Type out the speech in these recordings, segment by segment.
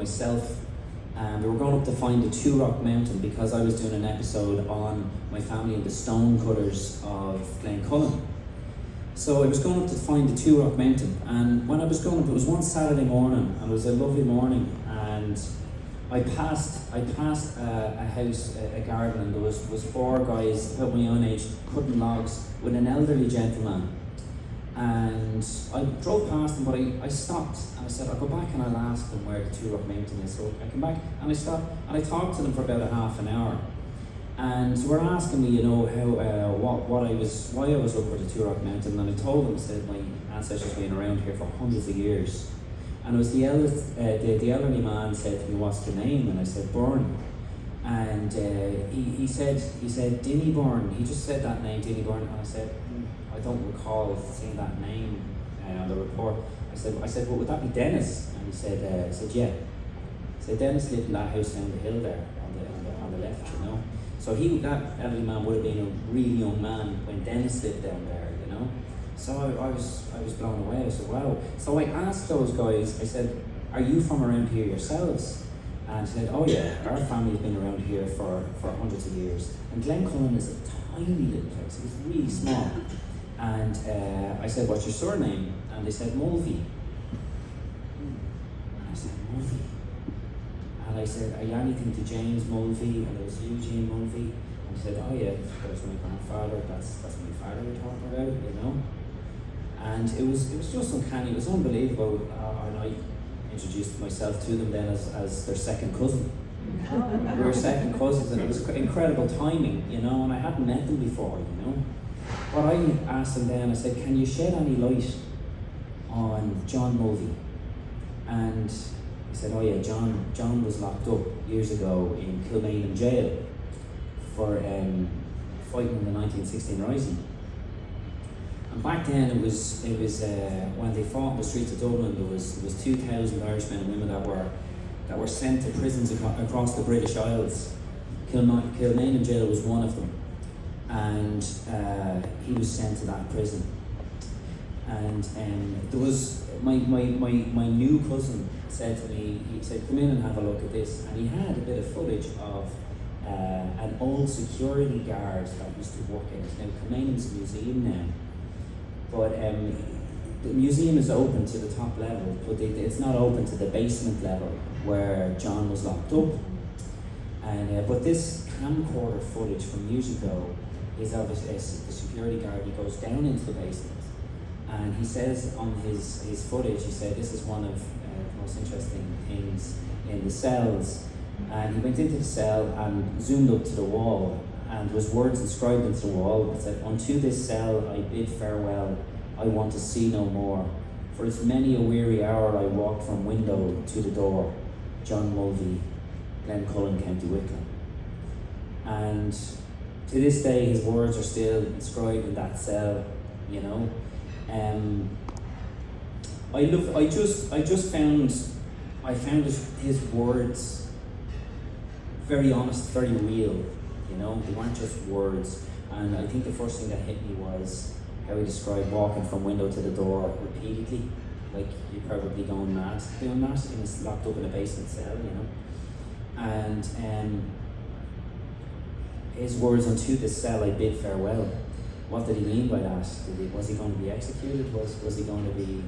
myself, and we were going up to find the Two Rock Mountain because I was doing an episode on my family and the stonecutters of Glencullen. So I was going up to find the Two Rock Mountain, and when I was going up, it was one Saturday morning, and it was a lovely morning, and I passed a house, a garden, and there was four guys about my own age cutting logs with an elderly gentleman. And I drove past them, but I stopped and I said, I'll go back and I'll ask them where the Two Rock Mountain is. So I came back and I stopped and I talked to them for about a half an hour. And they were asking me, how, why I was up at the Two Rock Mountain. And I told them, I said, my ancestors have been around here for hundreds of years. And it was the elderly man said to me, what's your name? And I said, Byrne. And he said, Dinny Byrne. He just said that name, Dinny Byrne. And I said, I don't recall seeing that name on the report. I said, well, would that be Dennis? And he said, yeah. He said, Dennis lived in that house down the hill there, on the left, So that elderly man would have been a really young man when Dennis lived down there, So I was blown away. I said, wow. So I asked those guys, I said, are you from around here yourselves? And he said, oh yeah, our family's been around here for hundreds of years. And Glencullen is a tiny little place, it's really small. And I said, what's your surname? And they said, Mulvey. And I said, Mulvey. And I said, are you anything to James Mulvey? And there was Eugene Mulvey. And he said, oh yeah, that was my grandfather, that's my father we're talking about, And it was just uncanny, it was unbelievable. And I introduced myself to them then as their second cousin. We were second cousins, and it was incredible timing, and I hadn't met them before, But I asked him then, I said, can you shed any light on John Mulvey? And he said, oh yeah, John was locked up years ago in Kilmainham jail for fighting in the 1916 Rising. And back then it was when they fought in the streets of Dublin, there was 2,000 Irish men and women that were sent to prisons across the British Isles. Kilmainham jail was one of them. And he was sent to that prison. And there was my new cousin said to me, he said, come in and have a look at this. And he had a bit of footage of an old security guard that used to work in it. Now Kilmainham's a museum now, but the museum is open to the top level, but it's not open to the basement level where John was locked up. And but this camcorder footage from years ago is of the security guard. He goes down into the basement, and he says on his footage, he said, this is one of the most interesting things in the cells. And he went into the cell and zoomed up to the wall, and there was words inscribed into the wall that said, unto this cell I bid farewell, I want to see no more. For it's many a weary hour I walked from window to the door. John Mulvey, Glencullen, County Wicklow. And to this day, his words are still inscribed in that cell, I found his words very honest, very real, they weren't just words. And I think the first thing that hit me was how he described walking from window to the door repeatedly, like you're probably going mad doing that, and it's locked up in a basement cell, And his words, unto this cell I bid farewell. What did he mean by that? Was he going to be executed? Was he going to be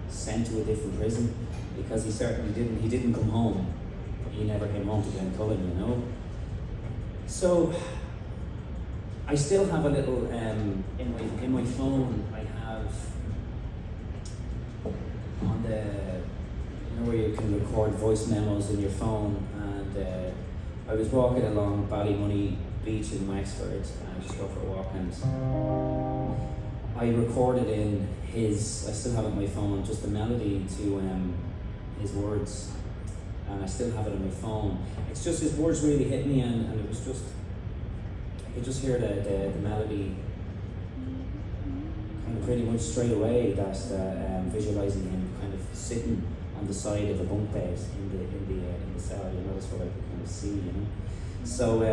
sent to a different prison? Because he certainly didn't. He didn't come home. He never came home to Glencullen, So I still have a little in my phone. I have on the where you can record voice memos in your phone, and I was walking along Ballymoney Beach in Wexford, and I just go for a walk, and I recorded in I still have it on my phone, just the melody to his words, and I still have it on my phone. It's just his words really hit me, and it was just, you just hear the melody kind of pretty much straight away, that visualizing him kind of sitting on the side of a bunk bed in the cell, that's what I could kind of see, So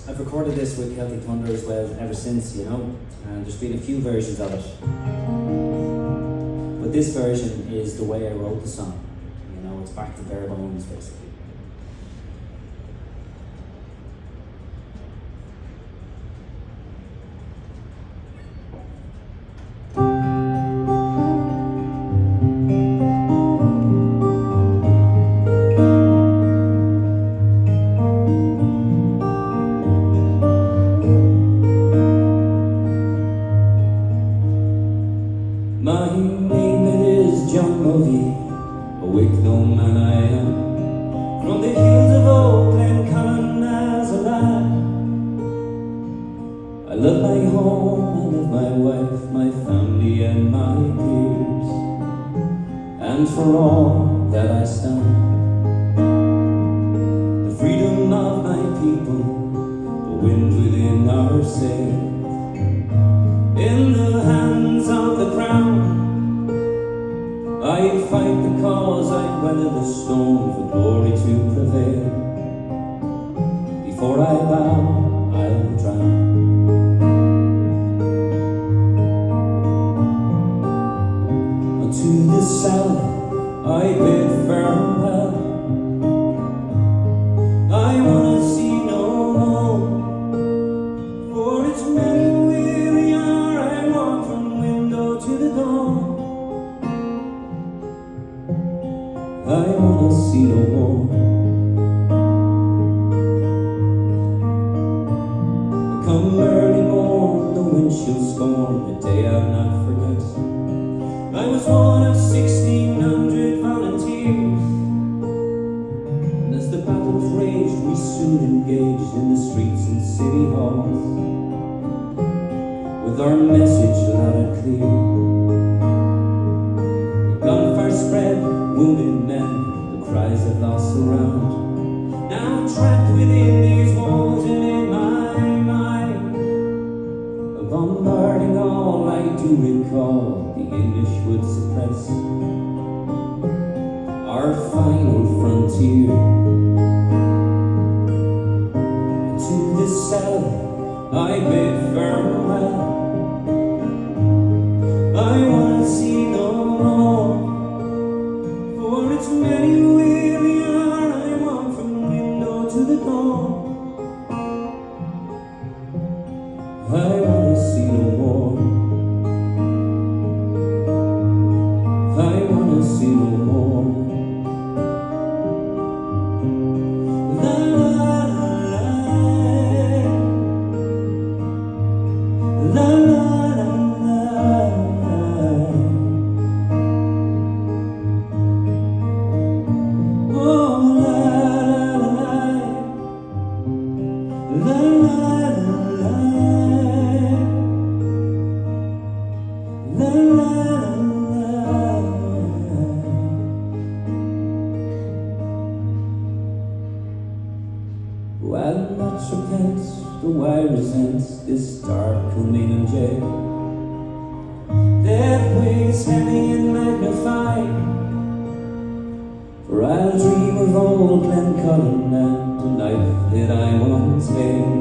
I've recorded this with Celtic Thunder as well ever since, you know, and there's been a few versions of it. But this version is the way I wrote the song. You know, it's back to bare bones basically. My name it is John Movie, a Wicklow man I am. From the hills of old Glencullen as a lad. I love my home, I love my wife, my family and my peers. And for all that I stand, the freedom of my people, the wind within our sails. In the hands of the crown, I'd fight the cause, I'd weather the storm for glory to prevail. Before I bow, I'll drown. Unto the south, I bid farewell. I wanna see no more, for it's many weary hour I walk from window to the door. I wanna see no more. Come early morn, the windshield scorn, a day I'll not forget. I was one of 1,600 volunteers, and as the battles raged, we soon engaged in the streets and city halls, with our message loud and clear. Gunfire spread, wounded men, the cries of loss around. Now trapped within these walls and in my mind, bombarding all I do recall, the English would suppress our final frontier. To the south I bid farewell. I wanna see no more, for it's many weary hour I walk from window to the door. I wanna see no more. I wanna see no more. La la la la la la la. While much repents, the why resents this darkening in jail. That weighs heavy and magnified, for I'll dream of old Glencullen and the life that I once had.